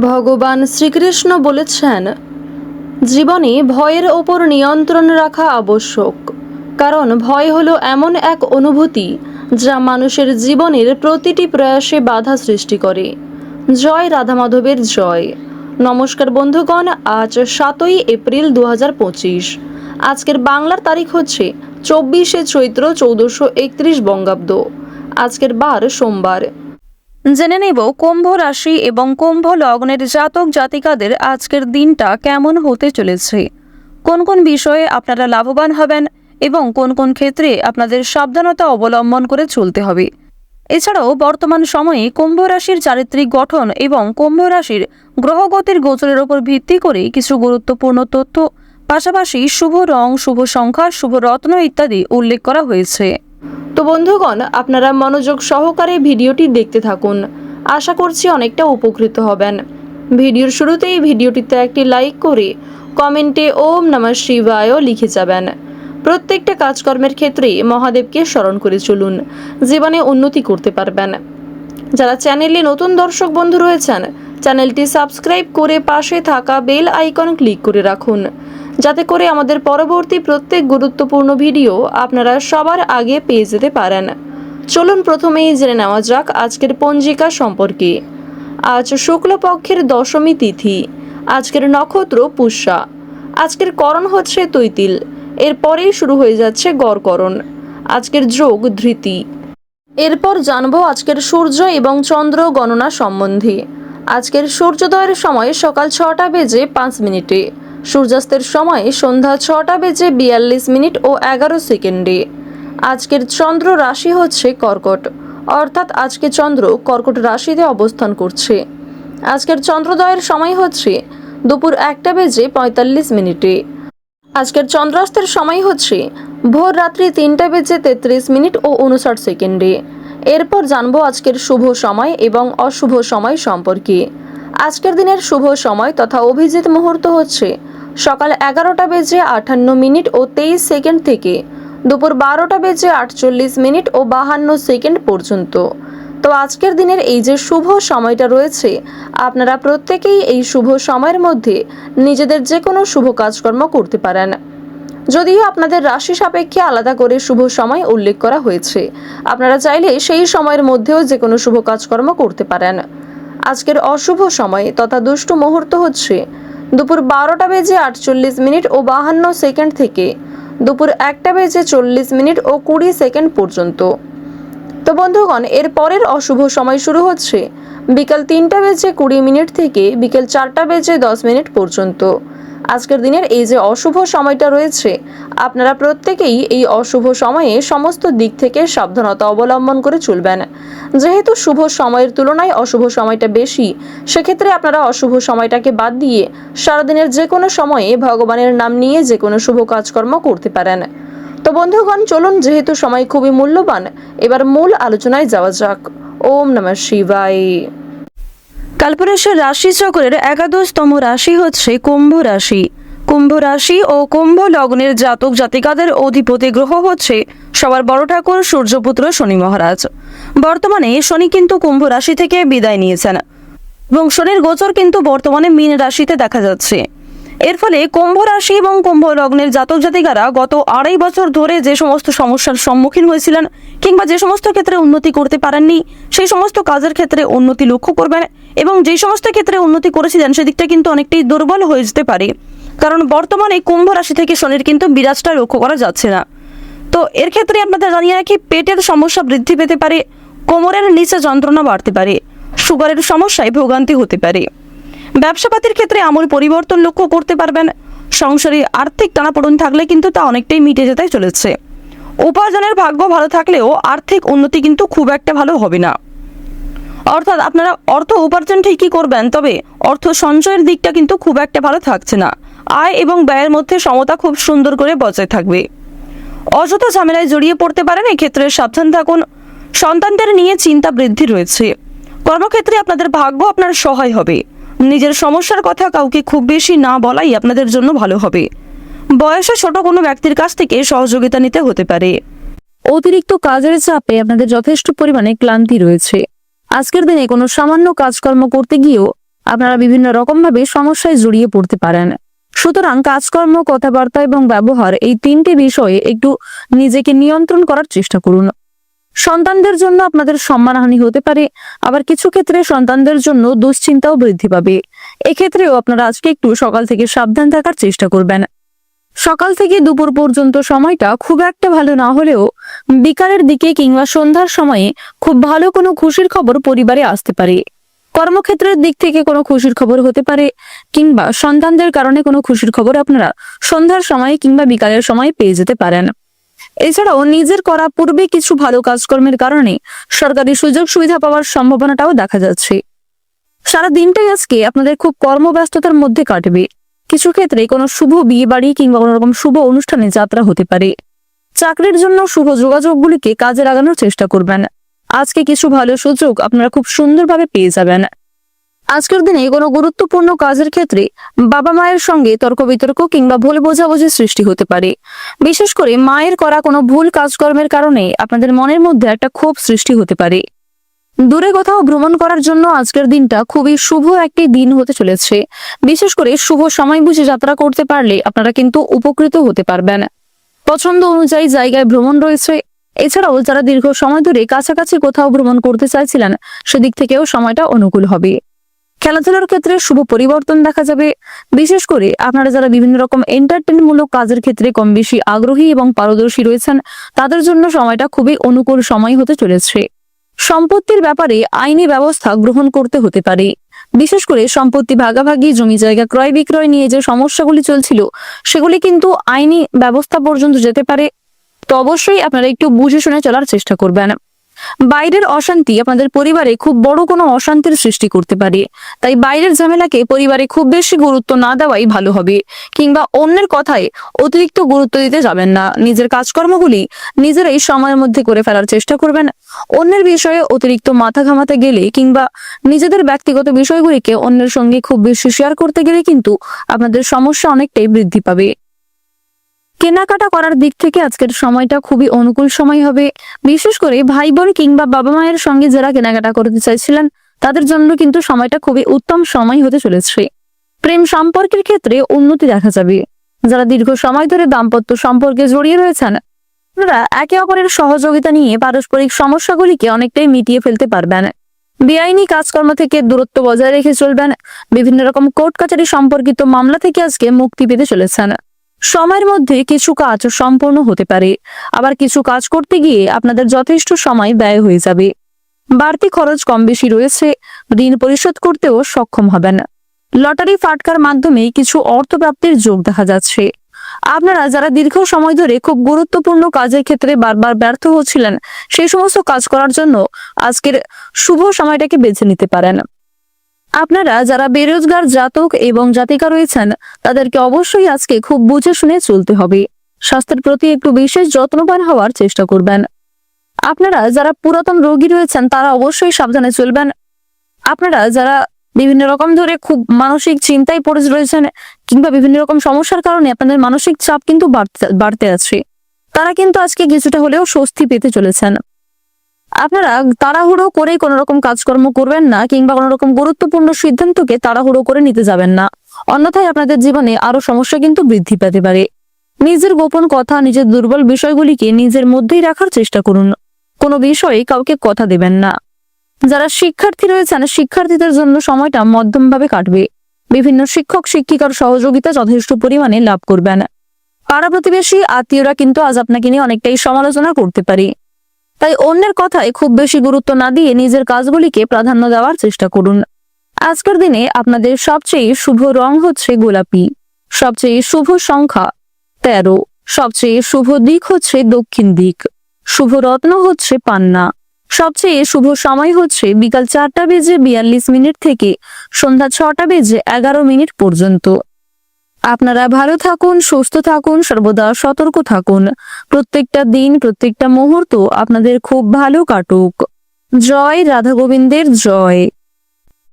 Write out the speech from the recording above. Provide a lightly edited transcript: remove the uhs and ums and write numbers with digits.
ভগবান শ্রীকৃষ্ণ বলেছেন, জীবনে ভয়ের ওপর নিয়ন্ত্রণ রাখা আবশ্যক, কারণ ভয় হলো এমন এক অনুভূতি যা মানুষের জীবনের প্রতিটি প্রয়াসে বাধা সৃষ্টি করে। জয় রাধা মাধবের জয়। নমস্কার বন্ধুগণ, আজ 7ই এপ্রিল 2025। আজকের বাংলার তারিখ হচ্ছে 24শে চৈত্র 1431 বঙ্গাব্দ। আজকের বার সোমবার। জেনে নেব কুম্ভ রাশি এবং কুম্ভ লগ্নের জাতক জাতিকাদের আজকের দিনটা কেমন হতে চলেছে, কোন কোন বিষয়ে আপনারা লাভবান হবেন এবং কোন কোন ক্ষেত্রে আপনাদের সাবধানতা অবলম্বন করে চলতে হবে। এছাড়াও বর্তমান সময়ে কুম্ভ রাশির চারিত্রিক গঠন এবং কুম্ভ রাশির গ্রহগতির গোচরের উপর ভিত্তি করে কিছু গুরুত্বপূর্ণ তথ্য, পাশাপাশি শুভ রং, শুভ সংখ্যা, শুভ রত্ন ইত্যাদি উল্লেখ করা হয়েছে। তো বন্ধুগণ, আপনারা মনোযোগ সহকারে ভিডিওটি দেখতে থাকুন। আশা করছি অনেকটা উপকৃত হবেন। ভিডিওর শুরুতেই ভিডিওটিতে একটি লাইক করে কমেন্টে ওম নমঃ শিবায় লিখে যাবেন। প্রত্যেকটা কাজকর্মের ক্ষেত্রে মহাদেবকে স্মরণ করে চলুন, জীবনে উন্নতি করতে পারবেন। যারা চ্যানেলে নতুন দর্শক বন্ধু রয়েছেন, চ্যানেলটি সাবস্ক্রাইব করে পাশে থাকা বেল আইকন ক্লিক করে রাখুন, যাতে করে আমাদের পরবর্তী প্রত্যেক গুরুত্বপূর্ণ ভিডিও আপনারা সবার আগে পেয়ে যেতে পারেন। চলুন প্রথমেই জেনে নেওয়া যাক আজকের পঞ্জিকা সম্পর্কে। আজ শুক্লপক্ষের দশমী তিথি। আজকের নক্ষত্র পুষ্যা। আজকের করণ হচ্ছে তৈতিল। এরপরেই শুরু হয়ে যাচ্ছে গড়করণ। আজকের যোগ ধৃতি। এরপর জানবো আজকের সূর্য এবং চন্দ্র গণনা সম্বন্ধে। আজকের সূর্যোদয়ের সময় সকাল 6টা বেজে 5 মিনিটে, সূর্যাস্তের সময় সন্ধ্যা 6টা বেজে 42 মিনিট ও 11 সেকেন্ডে। আজকের চন্দ্র রাশি হচ্ছে কর্কট, অর্থাৎ আজকে চন্দ্র কর্কট রাশিতে অবস্থান করছে। আজকের চন্দ্রোদয়ের সময় হচ্ছে দুপুর 1টা বেজে 45 মিনিটে। আজকের চন্দ্রাস্তের সময় হচ্ছে ভোর রাত্রি 3টা বেজে 33 মিনিট ও 59 সেকেন্ডে। এরপর জানবো আজকের শুভ সময় এবং অশুভ সময় সম্পর্কে। আজকের দিনের শুভ সময় তথা অভিজিৎ মুহূর্ত হচ্ছে সকাল 11টা বেজে 58 মিনিট ও 23 সেকেন্ড থেকে দুপুর 12টা বেজে 48 মিনিট ও 52 সেকেন্ড পর্যন্ত। তো আজকের দিনের এই যে শুভ সময়টা রয়েছে, আপনারা প্রত্যেকেই এই শুভ সময়ের মধ্যে নিজেদের যে কোনো শুভ কাজকর্ম করতে পারেন। যদিও আপনাদের রাশি সাপেক্ষে আলাদা করে শুভ সময় উল্লেখ করা হয়েছে, আপনারা চাইলে সেই সময়ের মধ্যেও যে কোনো শুভ কাজকর্ম করতে পারেন। আজকের অশুভ সময় তথা দুষ্ট মুহূর্ত হচ্ছে দুপুর 12টা বেজে 48 মিনিট ও 52 সেকেন্ড থেকে দুপুর 1টা বেজে 40 মিনিট ও 20 সেকেন্ড পর্যন্ত। তো বন্ধুগণ, এর পরের অশুভ সময় শুরু হচ্ছে বিকাল 3টা বেজে 20 মিনিট থেকে বিকেল 4টা বেজে 10 মিনিট পর্যন্ত। আজকের দিনের এই যে অশুভ সময়টা রয়েছে, আপনারা প্রত্যেকেই এই অশুভ সময়ে সমস্ত দিক থেকে সাবধানতা অবলম্বন করে চলবেন। যেহেতু শুভ সময়ের তুলনায় অশুভ সময়টা বেশি, সেক্ষেত্রে আপনারা অশুভ সময়টাকে বাদ দিয়ে সারাদিনের যে কোনো সময়ে ভগবানের নাম নিয়ে যে কোনো শুভ কাজকর্ম করতে পারেন। তো বন্ধুগণ, চলুন, যেহেতু সময় খুবই মূল্যবান, এবার মূল আলোচনায় যাওয়া যাক। ওম নমঃ শিবায়। কালপুরুষের রাশি চক্রের 11তম রাশি হচ্ছে কুম্ভ রাশি। কুম্ভ রাশি ও কুম্ভ লগ্নের জাতক জাতিকাদের অধিপতি গ্রহ হচ্ছে সবার বড় ঠাকুর সূর্যপুত্র শনি মহারাজ। বর্তমানে শনি কিন্তু কুম্ভ রাশি থেকে বিদায় নিয়েছেন এবং শনির গোচর কিন্তু বর্তমানে মীন রাশিতে দেখা যাচ্ছে। এর ফলে কুম্ভ রাশি এবং কুম্ভ লগ্নের জাতক জাতিকারা গত 2.5 বছর ধরে যে সমস্ত সমস্যার সম্মুখীন হয়েছিলেন কিংবা যে সমস্ত ক্ষেত্রে উন্নতি করতে পারেননি, সেই সমস্ত কাজের ক্ষেত্রে উন্নতি লক্ষ্য করবেন এবং যে সমস্ত ক্ষেত্রে উন্নতি করেছিলেন সেদিকটা কিন্তু অনেকটাই দুর্বল হয়ে যেতে পারে, কারণ বর্তমানে কুম্ভ রাশি থেকে শনির কিন্তু বিরাজটা লক্ষ্য করা যাচ্ছে না। তো এর ক্ষেত্রে আপনাদের জানিয়ে রাখি, পেটের সমস্যা বৃদ্ধি পেতে পারে, কোমরের নিচে যন্ত্রণা বাড়তে পারে, সুগারের সমস্যায় ভোগান্তি হতে পারে। ব্যবসাপাতির ক্ষেত্রে আমূল পরিবর্তন লক্ষ্য করতে পারবেন। সংসারে আর্থিক টানাপোড়েন থাকলে কিন্তু তা অনেকটাই মিটে যেতে চলেছে। উপার্জনের ভাগ্য ভালো থাকলেও আর্থিক উন্নতি কিন্তু খুব একটা ভালো হবে না। অর্থাৎ আপনারা অর্থ উপার্জন ঠিকই করবেন, তবে অর্থ সঞ্চয়ের দিকটা কিন্তু খুব একটা ভালো থাকছে না। আয় এবং ব্যয়ের মধ্যে সমতা খুব সুন্দর করে বজায় থাকবে। অযথা ঝামেলায় জড়িয়ে পড়তে পারেন, এক্ষেত্রে সাবধান থাকুন। সন্তানদের নিয়ে চিন্তা বৃদ্ধি রয়েছে। কর্মক্ষেত্রে আপনাদের ভাগ্য আপনার সহায় হবে। নিজের সমস্যার কথা কাউকে খুব বেশি না বলাই আপনাদের জন্য ভালো হবে। বয়সে ছোট কোনো ব্যক্তির কাছ থেকে সহযোগিতা নিতে হতে পারে। অতিরিক্ত কাজের চাপে আপনাদের যথেষ্ট পরিমাণে ক্লান্তি রয়েছে। আজকের দিনে কোনো সামান্য কাজকর্ম করতে গিয়েও আপনারা বিভিন্ন রকম ভাবে সমস্যায় জড়িয়ে পড়তে পারেন। সুতরাং কাজকর্ম, কথাবার্তা এবং ব্যবহার এই তিনটি বিষয়ে একটু নিজেকে নিয়ন্ত্রণ করার চেষ্টা করুন। সন্তানদের জন্য আপনাদের সম্মানহানি হতে পারে, আবার কিছু ক্ষেত্রে সন্তানদের জন্য দুশ্চিন্তাও বৃদ্ধি পাবে। এক্ষেত্রেও আপনারা আজকে একটু সকাল থেকে সাবধান থাকার চেষ্টা করবেন। সকাল থেকে দুপুর পর্যন্ত সময়টা খুব একটা ভালো না হলেও বিকালের দিকে কিংবা সন্ধ্যার সময়ে খুব ভালো কোনো খুশির খবর পরিবারে আসতে পারে। কর্মক্ষেত্রের দিক থেকে কোনো খুশির খবর হতে পারে, কিংবা সন্তানদের কারণে কোনো খুশির খবর আপনারা সন্ধ্যার সময় কিংবা বিকালের সময় পেয়ে যেতে পারেন। এছাড়াও নিজের করা পূর্বে কিছু ভালো কাজকর্মের কারণে সরকারি সুযোগ সুবিধা পাওয়ার সম্ভাবনাটাও দেখা যাচ্ছে। সারা দিনটাই আজকে আপনাদের খুব কর্মব্যস্ততার মধ্যে কাটবে। কিছু ক্ষেত্রে কোনো শুভ বিয়ে বাড়ি কিংবা কোনো রকম শুভ অনুষ্ঠানে যাত্রা হতে পারে। চাকরির জন্য শুভ যোগাযোগগুলিকে কাজে লাগানোর চেষ্টা করবেন। আজকে কিছু ভালো সুযোগ আপনারা খুব সুন্দরভাবে পেয়ে যাবেন। আজকের দিনে কোনো গুরুত্বপূর্ণ কাজের ক্ষেত্রে বাবা মায়ের সঙ্গে তর্ক বিতর্ক কিংবা ভুল বোঝাবুঝির সৃষ্টি হতে পারে। বিশেষ করে মায়ের করা কোনো ভুল কাজকর্মের কারণে আপনাদের মনের মধ্যে একটা ক্ষোভ সৃষ্টি হতে পারে। দূরে কোথাও ভ্রমণ করার জন্য আজকের দিনটা খুবই শুভ একটি দিন হতে চলেছে। বিশেষ করে শুভ সময় বুঝে যাত্রা করতে পারলে আপনারা কিন্তু উপকৃত হতে পারবেন। পছন্দ অনুযায়ী জায়গায় ভ্রমণ রয়েছে। এছাড়াও যারা দীর্ঘ সময় ধরে কাছাকাছি কোথাও ভ্রমণ করতে চাইছিলেন, সেদিক থেকেও সময়টা অনুকূল হবে। খেলাধুলার ক্ষেত্রে শুভ পরিবর্তন দেখা যাবে। বিশেষ করে আপনারা যারা বিভিন্ন রকম এন্টারটেইনমূলক কাজের ক্ষেত্রে কম বেশি আগ্রহী এবং পারদর্শী রয়েছেন, তাদের জন্য সময়টা খুবই অনুকূল সময় হতে চলেছে। সম্পত্তির ব্যাপারে আইনি ব্যবস্থা গ্রহণ করতে হতে পারে। বিশেষ করে সম্পত্তি ভাগাভাগি, জমি জায়গা ক্রয় বিক্রয় নিয়ে যে সমস্যাগুলি চলছিল, সেগুলি কিন্তু আইনি ব্যবস্থা পর্যন্ত যেতে পারে। তো অবশ্যই আপনারা একটু বুঝে শুনে চলার চেষ্টা করবেন। বাইরের অশান্তি আপনাদের পরিবারে খুব বড় কোনো অশান্তির সৃষ্টি করতে পারে। তাই বাইরের ঝামেলাকে পরিবারে খুব বেশি গুরুত্ব না দেওয়াই ভালো হবে, কিংবা অন্যের কথায় অতিরিক্ত গুরুত্ব দিতে যাবেন না। নিজের কাজকর্মগুলি নিজেরাই সময়ের মধ্যে করে ফেলার চেষ্টা করবেন। অন্যের বিষয়ে অতিরিক্ত মাথা ঘামাতে গেলে কিংবা নিজেদের ব্যক্তিগত বিষয়গুলিকে অন্যের সঙ্গে খুব বেশি শেয়ার করতে গেলে কিন্তু আপনাদের সমস্যা অনেকটাই বৃদ্ধি পাবে। কেনাকাটা করার দিক থেকে আজকের সময়টা খুবই অনুকূল সময় হবে। বিশেষ করে ভাই বোন কিংবা বাবা মায়ের সঙ্গে যারা কেনাকাটা করতে চাইছিলেন, তাদের জন্য কিন্তু সময়টা খুবই উত্তম সময় হতে চলেছে। প্রেম সম্পর্কের ক্ষেত্রে উন্নতি দেখা যাবে। যারা দীর্ঘ সময় ধরে দাম্পত্য সম্পর্কে জড়িয়ে রয়েছেন, আপনারা একে অপরের সহযোগিতা নিয়ে পারস্পরিক সমস্যাগুলিকে অনেকটাই মিটিয়ে ফেলতে পারবেন। বেআইনি কাজকর্ম থেকে দূরত্ব বজায় রেখে চলবেন। বিভিন্ন রকম কোর্ট কাছারি সম্পর্কিত মামলা থেকে আজকে মুক্তি পেতে চলেছেন। সময়ের মধ্যে কিছু কাজ সম্পূর্ণ হতে পারে, আবার কিছু কাজ করতে গিয়ে আপনাদের যথেষ্ট সময় ব্যয় হয়ে যাবে। বাড়তি খরচ কম বেশি রয়েছে। ঋণ পরিশোধ করতেও সক্ষম হবেন। লটারি ফাটকার মাধ্যমে কিছু অর্থ প্রাপ্তির যোগ দেখা যাচ্ছে। আপনারা যারা দীর্ঘ সময় ধরে খুব গুরুত্বপূর্ণ কাজের ক্ষেত্রে বারবার ব্যর্থ হচ্ছিলেন, সেই সমস্ত কাজ করার জন্য আজকের শুভ সময়টাকে বেছে নিতে পারেন। আপনারা যারা বেরোজগার জাতক এবং জাতিকা রয়েছেন, তাদেরকে অবশ্যই আজকে খুব বুঝে শুনে চলতে হবে। স্বাস্থ্যের প্রতি একটু বিশেষ যত্নবান হওয়ার চেষ্টা করবেন। আপনারা যারা পুরাতন রোগী রয়েছেন, তারা অবশ্যই সাবধানে চলবেন। আপনারা যারা বিভিন্ন রকম ধরে খুব মানসিক চিন্তায় পড়ে রয়েছেন, কিংবা বিভিন্ন রকম সমস্যার কারণে আপনাদের মানসিক চাপ কিন্তু বাড়তে আছে, তারা কিন্তু আজকে কিছুটা হলেও স্বস্তি পেতে চলেছেন। আপনারা তাড়াহুড়ো করে কোনো রকম কাজকর্ম করবেন না, কিংবা কোনো রকম গুরুত্বপূর্ণ সিদ্ধান্তকে তাড়াহুড়ো করে নিতে যাবেন না। অন্যথায় আপনাদের জীবনে আরো সমস্যা কিন্তু বৃদ্ধি পেতে পারে। নিজের গোপন কথা, নিজের দুর্বল বিষয়গুলিকে নিজের মধ্যেই রাখার চেষ্টা করুন। কোনো বিষয়ে কাউকে কথা দেবেন না। যারা শিক্ষার্থী রয়েছেন, শিক্ষার্থীদের জন্য সময়টা মধ্যমভাবে কাটবে। বিভিন্ন শিক্ষক শিক্ষিকার সহযোগিতা যথেষ্ট পরিমাণে লাভ করবেন। পাড়া প্রতিবেশী আত্মীয়রা কিন্তু আজ আপনাকে নিয়ে অনেকটাই সমালোচনা করতে পারে। তাই অন্যের কথায় খুব বেশি গুরুত্ব না দিয়ে নিজের কাজগুলিকে প্রাধান্য দেওয়ার চেষ্টা করুন। আজকের দিনে আপনাদের সবচেয়ে শুভ রং হচ্ছে গোলাপি। সবচেয়ে শুভ সংখ্যা 13। সবচেয়ে শুভ দিক হচ্ছে দক্ষিণ দিক। শুভ রত্ন হচ্ছে পান্না। সবচেয়ে শুভ সময় হচ্ছে বিকাল 4:42 থেকে সন্ধ্যা 6:11 পর্যন্ত। আপনারা ভালো থাকুন, সুস্থ থাকুন, সর্বদা সতর্ক থাকুন। প্রত্যেকটা দিন, প্রত্যেকটা মুহূর্ত আপনাদের খুব ভালো কাটুক। জয় রাধা গোবিন্দের জয়।